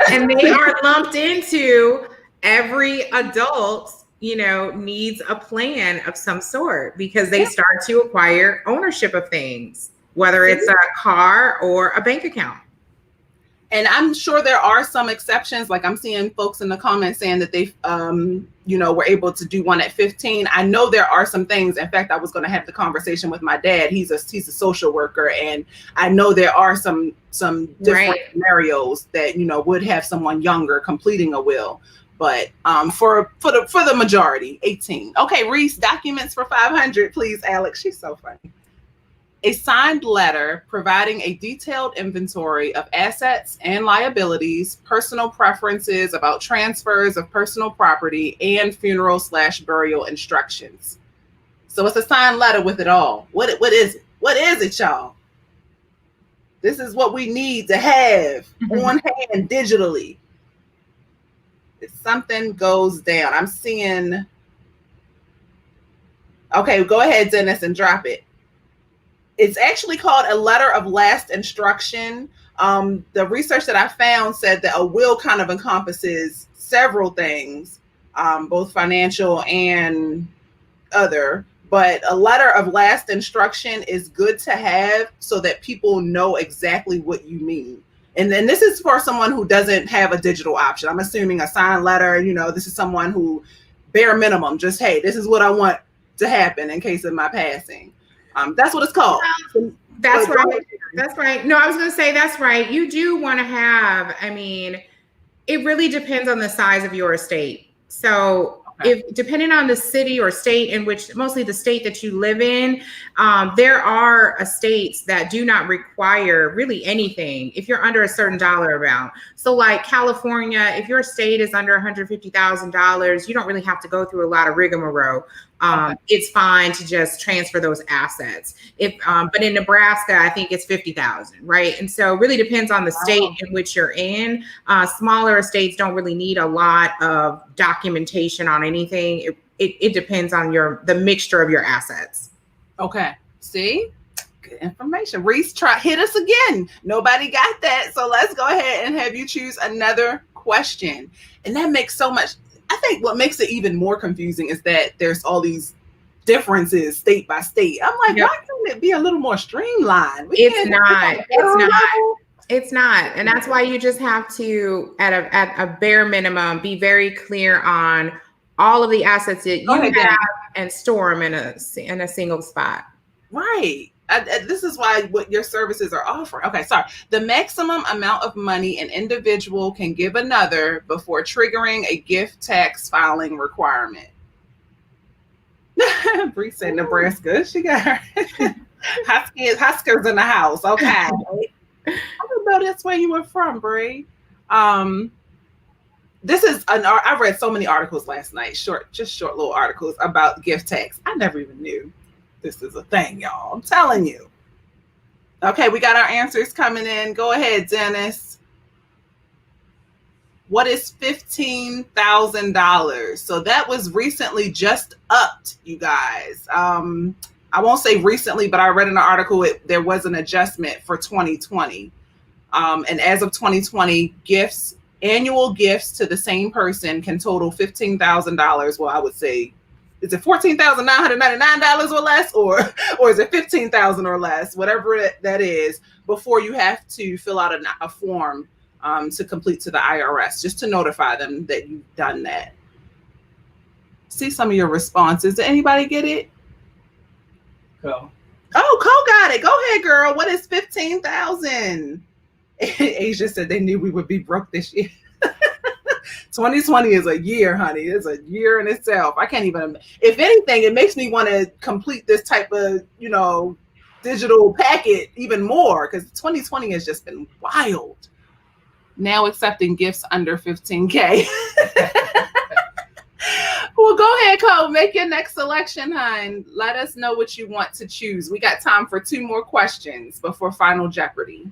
And they are lumped into every adult, needs a plan of some sort because they start to acquire ownership of things, whether it's a car or a bank account. And I'm sure there are some exceptions. Like I'm seeing folks in the comments saying that they, were able to do one at 15. I know there are some things. In fact, I was going to have the conversation with my dad. He's a social worker, and I know there are some different scenarios that would have someone younger completing a will. But for the majority, 18. Okay, Reese, documents for 500, please, Alex. She's so funny. A signed letter providing a detailed inventory of assets and liabilities, personal preferences about transfers of personal property, and funeral/burial instructions. So it's a signed letter with it all. What is it? What is it, y'all? This is what we need to have on hand digitally. If something goes down, I'm seeing. Okay, go ahead, Dennis, and drop it. It's actually called a letter of last instruction. The research that I found said that a will kind of encompasses several things, both financial and other. But a letter of last instruction is good to have so that people know exactly what you mean. And then this is for someone who doesn't have a digital option. I'm assuming a signed letter, this is someone who bare minimum, just, hey, this is what I want to happen in case of my passing. That's what it's called. That's right. That's right. No, I was going to say that's right. You do want to have, it really depends on the size of your estate. So if depending on the city or state in which, mostly the state that you live in, there are estates that do not require really anything if you're under a certain dollar amount. So like California, if your estate is under $150,000, you don't really have to go through a lot of rigmarole. It's fine to just transfer those assets. But in Nebraska, I think it's 50,000, right? And so it really depends on the state in which you're in. Smaller estates don't really need a lot of documentation on anything. It depends on the mixture of your assets. Okay. See? Good information. Reese, hit us again. Nobody got that. So let's go ahead and have you choose another question. And that makes so much. I think what makes it even more confusing is that there's all these differences state by state. I'm like, why can't it be a little more streamlined? It's not. And that's why you just have to, at a bare minimum, be very clear on all of the assets that you have and store them in a single spot. Right. This is why what your services are offering. Okay, sorry. The maximum amount of money an individual can give another before triggering a gift tax filing requirement. Bree said Nebraska. She got her Huskers in the house. Okay. I don't know that's where you were from, Bree. This is I read so many articles last night, short little articles about gift tax. I never even knew this is a thing, y'all. I'm telling you. Okay, we got our answers coming in. Go ahead, Dennis. What is $15,000? So that was recently just upped, you guys. I won't say recently, but I read in an article there was an adjustment for 2020. And as of 2020, gifts Annual gifts to the same person can total $15,000. Well, I would say, is it $14,999 or less, or is it $15,000 or less, whatever that is, before you have to fill out a form to complete to the IRS, just to notify them that you've done that. See some of your responses. Did anybody get it? Go. Oh, Cole got it. Go ahead, girl. What is 15,000? Asia said they knew we would be broke this year. 2020 is a year, honey. It's a year in itself. I can't even. If anything, it makes me want to complete this type of, digital packet even more, because 2020 has just been wild. Now accepting gifts under 15K. Well, go ahead, Cole. Make your next selection, hon. Let us know what you want to choose. We got time for 2 more questions before Final Jeopardy.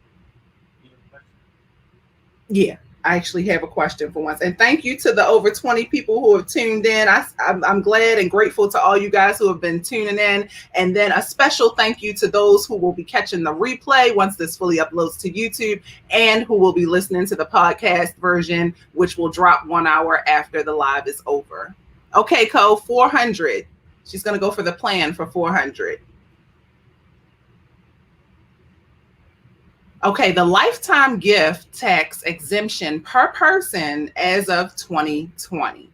Yeah, I actually have a question for once. And thank you to the over 20 people who have tuned in. I'm glad and grateful to all you guys who have been tuning in. And then a special thank you to those who will be catching the replay once this fully uploads to YouTube, and who will be listening to the podcast version, which will drop 1 hour after the live is over. Okay, Cole, 400. She's going to go for the plan for 400. Okay, the lifetime gift tax exemption per person as of 2020.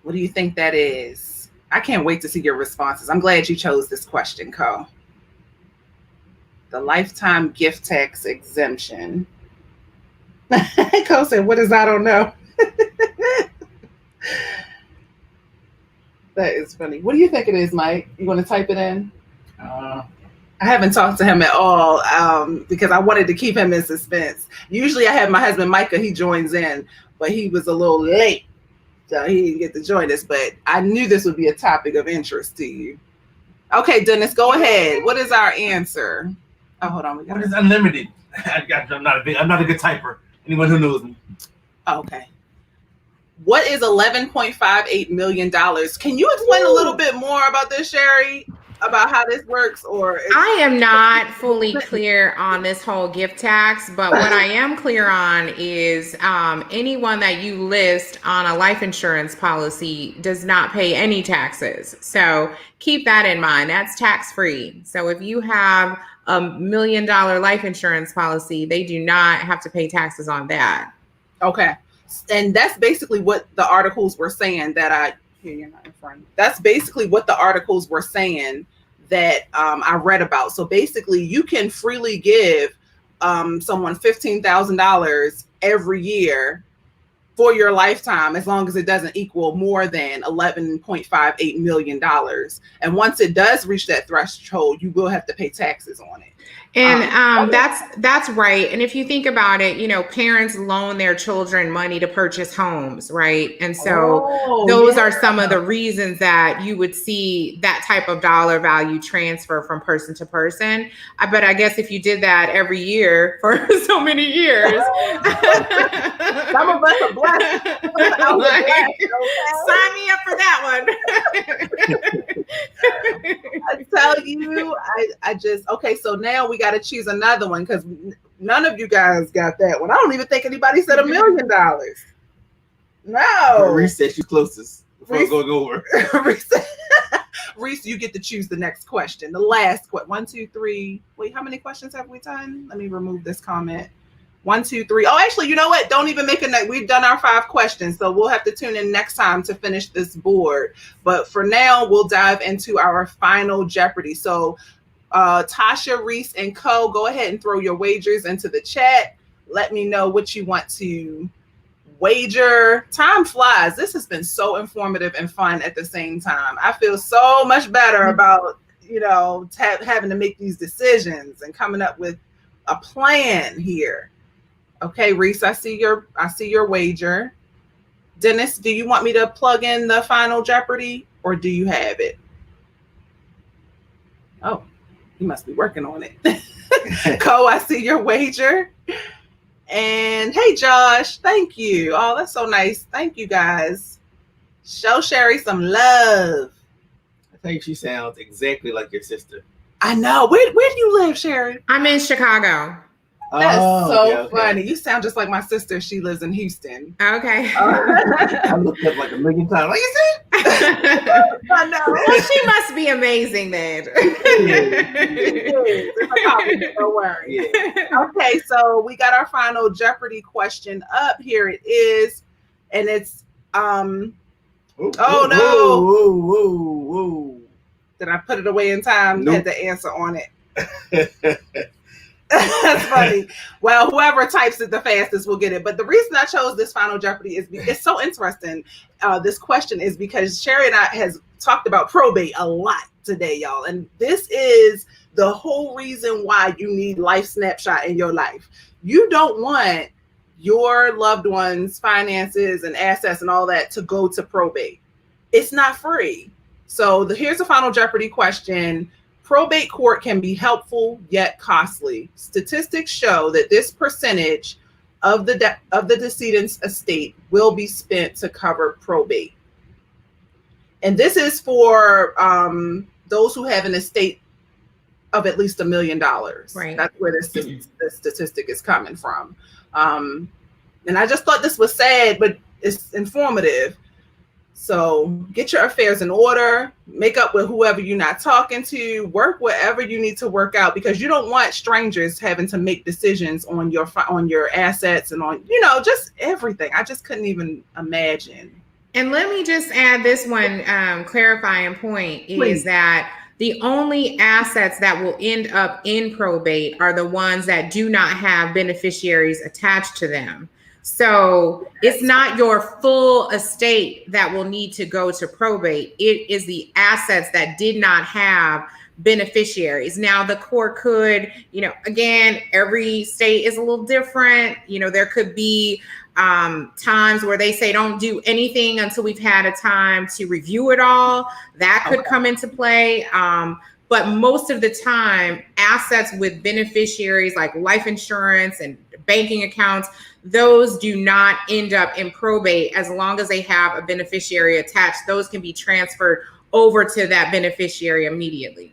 What do you think that is? I can't wait to see your responses. I'm glad you chose this question, Cole. The lifetime gift tax exemption. Cole said, what is I don't know? That is funny. What do you think it is, Mike? You want to type it in? I haven't talked to him at all because I wanted to keep him in suspense. Usually I have my husband, Micah, he joins in, but he was a little late, so he didn't get to join us, but I knew this would be a topic of interest to you. Okay, Dennis, go ahead. What is our answer? Oh, hold on. What is unlimited? I'm not a good typer. Anyone who knows me. Okay. What is $11.58 million? Can you explain a little bit more about this, Cheri? About how this works? I am not fully clear on this whole gift tax, but what I am clear on is anyone that you list on a life insurance policy does not pay any taxes. So keep that in mind. That's tax free. So if you have $1 million life insurance policy, they do not have to pay taxes on that. Okay. And that's basically what the articles were saying you're not in front. That's basically what the articles were saying that I read about. So basically you can freely give someone $15,000 every year for your lifetime, as long as it doesn't equal more than $11.58 million. And once it does reach that threshold, you will have to pay taxes on it. And that's right. And if you think about it, parents loan their children money to purchase homes, right? And so those are some of the reasons that you would see that type of dollar value transfer from person to person. But I guess if you did that every year for so many years, some of us are blessed. Sign me up for that one. I tell you, I just, okay, so now we got to choose another one, because none of you guys got that one. I don't even think anybody said $1 million. No. Reese said she's closest. Before Reese, going over. Reese, you get to choose the next question. The last question. 1, 2, 3. Wait, how many questions have we done? Let me remove this comment. 1, 2, 3. Oh, actually, you know what? Don't even make a note. We've done our 5 questions, so we'll have to tune in next time to finish this board. But for now, we'll dive into our final Jeopardy. So Tasha, Reese, and Co, go ahead and throw your wagers into the chat. Let me know what you want to wager. Time flies. This has been so informative and fun at the same time. I feel so much better about, having to make these decisions and coming up with a plan here. Okay, Reese, I see your wager. Dennis, do you want me to plug in the final Jeopardy, or do you have it? Oh, you must be working on it. Co, I see your wager. And hey, Josh, thank you. Oh, that's so nice. Thank you, guys. Show Cheri some love. I think she sounds exactly like your sister. I know. Where do you live, Cheri? I'm in Chicago. That's so okay. funny. You sound just like my sister. She lives in Houston. Okay. I looked up like a million times. Like you said? I know. Well, she must be amazing then. It's a compliment, don't worry. Yeah. Okay, so we got our final Jeopardy question up. Here it is. And it's Ooh, oh no. Whoa. Did I put it away in time? Nope. Had the answer on it. That's funny. Well, whoever types it the fastest will get it. But the reason I chose this Final Jeopardy is it's so interesting. This question is because Cheri and I has talked about probate a lot today, y'all. And this is the whole reason why you need Life Snapshot in your life. You don't want your loved ones' finances and assets and all that to go to probate. It's not free. So here's the Final Jeopardy question. Probate court can be helpful yet costly. Statistics show that this percentage of the decedent's estate will be spent to cover probate. And this is for those who have an estate of at least $1 million. Right. That's where this statistic is coming from. And I just thought this was sad, but it's informative. So get your affairs in order, make up with whoever you're not talking to, work whatever you need to work out, because you don't want strangers having to make decisions on your assets and on, just everything. I just couldn't even imagine. And let me just add this one clarifying point is Please. that the only assets that will end up in probate are the ones that do not have beneficiaries attached to them. So it's not your full estate that will need to go to probate. It is the assets that did not have beneficiaries. Now the court could, again, every state is a little different. There could be times where they say don't do anything until we've had a time to review it all. That could come into play. But most of the time, assets with beneficiaries like life insurance and banking accounts, those do not end up in probate as long as they have a beneficiary attached. Those can be transferred over to that beneficiary immediately.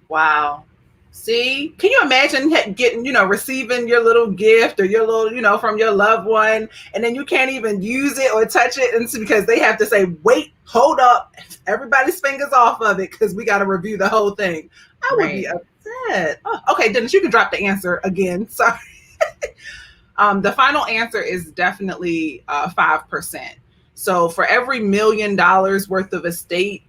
Wow. See, can you imagine getting, receiving your little gift or your little, from your loved one, and then you can't even use it or touch it, and because they have to say, wait, hold up, everybody's fingers off of it because we got to review the whole thing. I would be upset. Oh, okay, Dennis, you can drop the answer again. Sorry. The final answer is definitely 5%. So for every $1 million worth of estate,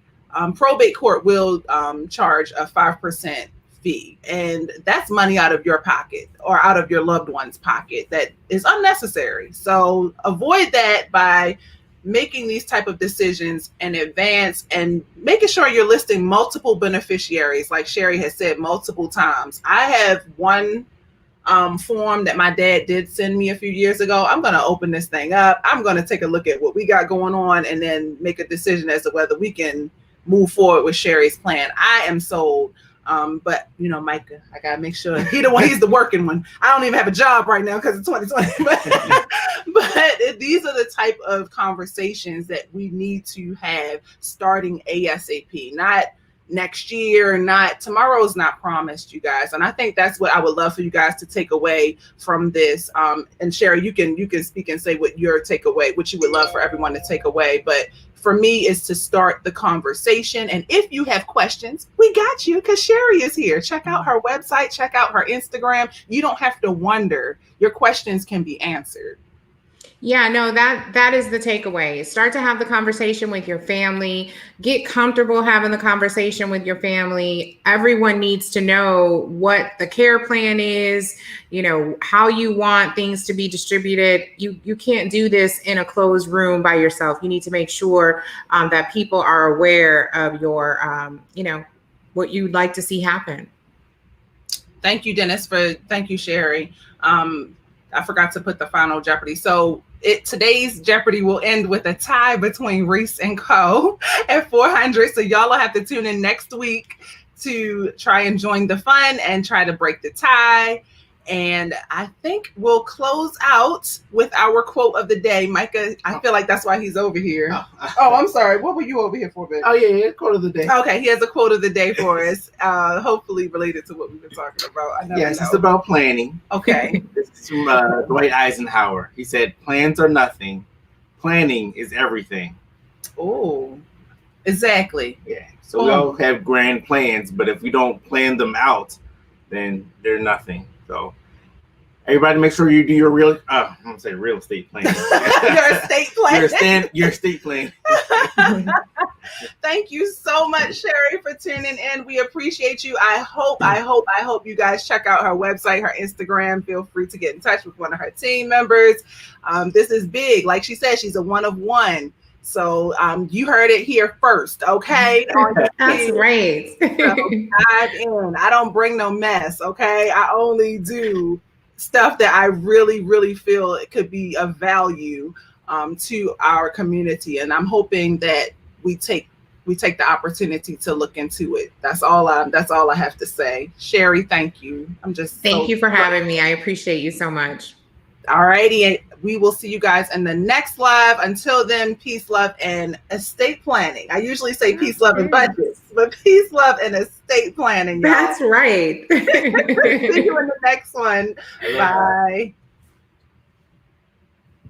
probate court will charge a 5% fee, and that's money out of your pocket or out of your loved one's pocket that is unnecessary. So avoid that by making these type of decisions in advance and making sure you're listing multiple beneficiaries, like Cheri has said multiple times. I have one form that my dad did send me a few years ago. I'm going to open this thing up. I'm going to take a look at what we got going on and then make a decision as to whether we can move forward with Cheri's plan. I am sold. But Micah, I gotta make sure he's the working one. I don't even have a job right now because it's 2020. But these are the type of conversations that we need to have starting ASAP, not next year, not tomorrow's not promised, you guys. And I think that's what I would love for you guys to take away from this. And Cheri, you can speak and say what your takeaway, what you would love for everyone to take away. But for me, is to start the conversation. And if you have questions, we got you because Cheri is here. Check out her website, check out her Instagram. You don't have to wonder. Your questions can be answered. Yeah, no, that is the takeaway. Start to have the conversation with your family. Get comfortable having the conversation with your family. Everyone needs to know what the care plan is, how you want things to be distributed. You can't do this in a closed room by yourself. You need to make sure that people are aware of your, what you'd like to see happen. Thank you, Dennis, thank you, Cheri. I forgot to put the final Jeopardy. So today's Jeopardy will end with a tie between Reese and Co. at 400. So y'all will have to tune in next week to try and join the fun and try to break the tie. And I think we'll close out with our quote of the day. Micah, I feel like that's why he's over here. Oh, I'm sorry. What were you over here for, babe? Oh, yeah, quote of the day. Okay, he has a quote of the day for us, hopefully related to what we've been talking about. I never Yes, know. it's about planning. Okay. This is from Dwight Eisenhower. He said, plans are nothing. Planning is everything. Oh, exactly. Yeah. So we all have grand plans, but if we don't plan them out, then they're nothing. So everybody make sure you do your real estate plan. Your estate plan. Your estate plan. Thank you so much, Cheri, for tuning in. We appreciate you. I hope you guys check out her website, her Instagram. Feel free to get in touch with one of her team members. This is big. Like she said, she's a one of one. So you heard it here first, okay? That's right. So dive in. I don't bring no mess, okay? I only do stuff that I really, really feel it could be of value to our community. And I'm hoping that we take the opportunity to look into it. That's all I have to say. Cheri, thank you. Thank you for having me. I appreciate you so much. All righty. And we will see you guys in the next live. Until then, peace, love, and estate planning. I usually say peace, love, and budgets, but peace, love, and estate planning, y'all. That's right. See you in the next one. Bye.